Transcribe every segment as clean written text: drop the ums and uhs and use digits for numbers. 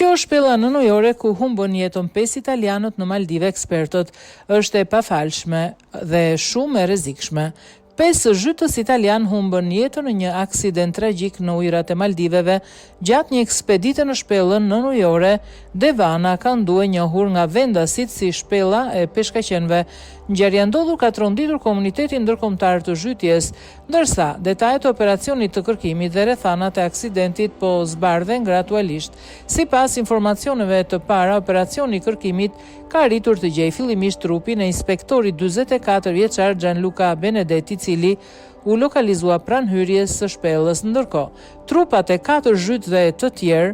Kjo shpella nënojore ku humbën jetën 5 italianët në Maldive, ekspertët, është e pafalshme dhe shumë e rrezikshme. 5 zhytës italian humbën jetën në një aksident tragjik në ujërat e Maldiveve gjatë një ekspedite në shpellën nënojore Devana, ka nduar njohur nga vendasit si shpella e peshkaqenëve. Ngjarja ndodhur ka tronditur komunitetin ndërkombëtar të zhytjes, ndërsa detajet e operacionit të kërkimit dhe rrethanat e aksidentit po zbardhen gradualisht. Sipas informacioneve të para, operacioni i kërkimit ka arritur të gjejë fillimisht trupin e inspektorit 44 vjeçar Gianluca Benedetti, i cili u lokalizua pranë hyrjes së shpellës. Ndërkohë, trupat e 4 zhytëve të tjerë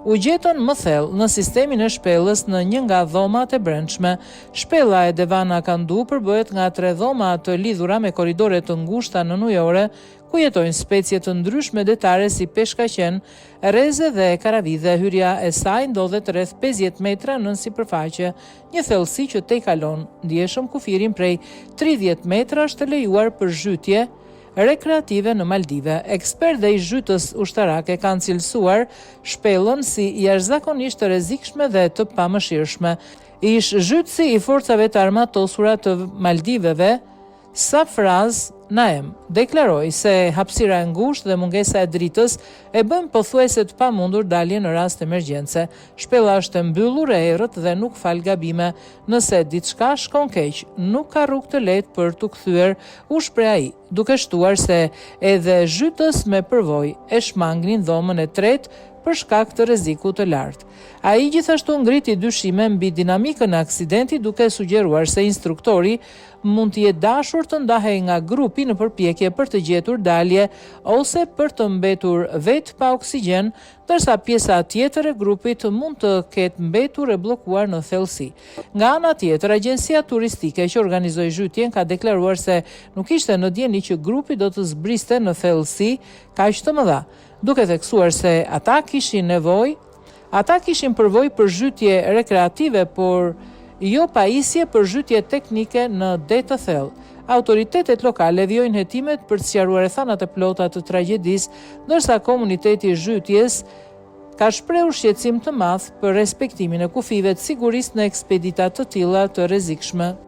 u gjetën më thellë në sistemin e shpellës në një nga dhomat e brendshme. Shpella e Devana Kandu përbëhet nga 3 dhoma të lidhura me korridore të ngushta nënujore, ku jetojnë specie të ndryshme detare si peshkaqen, rreze dhe karavidhe. Hyrja e saj ndodhet rreth 50 metra nën sipërfaqe, një thellësi që tejkalon ndjeshëm kufirin prej 30 metra është lejuar për zhytje rekreative në Maldive. Ekspertë dhe zhytës ushtarake kanë cilësuar shpellën si jashtëzakonisht të rrezikshme dhe të pamëshirshme. Zhytësi i forcave të armatosura të Maldiveve, Safraz Naem, deklaroi se hapësira e ngushtë dhe mungesa e dritës e bën pothuajse të pamundur daljen në rast emergjence. Shpella është e mbyllur e errët dhe nuk fal gabime. Nëse diçka shkon keq, nuk ka rrugë të lehtë për t'u kthyer, u shpreh ai, duke shtuar se edhe zhytës me përvojë e shmangnin dhomën e tretë për shkak të rrezikut të lartë. Ai gjithashtu ngriti dyshime mbi dinamikën e aksidentit, duke sugjeruar se instruktori mund të jetë dashur të ndahej nga grupi në përpjekje për të gjetur dalje ose për të mbetur vetë pa oksigjen, ndërsa pjesa tjetër e grupit mund të ketë mbetur e bllokuar në thellësi. Nga ana tjetër, agjencia turistike që organizoi zhytjen ka deklaruar se nuk ishte në dieni që grupi do të zbriste në thellësi kaq të mëdha, duke theksuar se ata kishin përvojë për zhytje rekreative, por jo pajisje për zhytje teknike në det të thellë. Autoritetet lokale vjojnë hetimet për të sqaruar rrethanat e plota të tragjedisë, ndërsa komuniteti i zhytjes ka shprehur shqetësim të madh për respektimin e kufive të sigurisë në ekspedita të tilla të rrezikshme.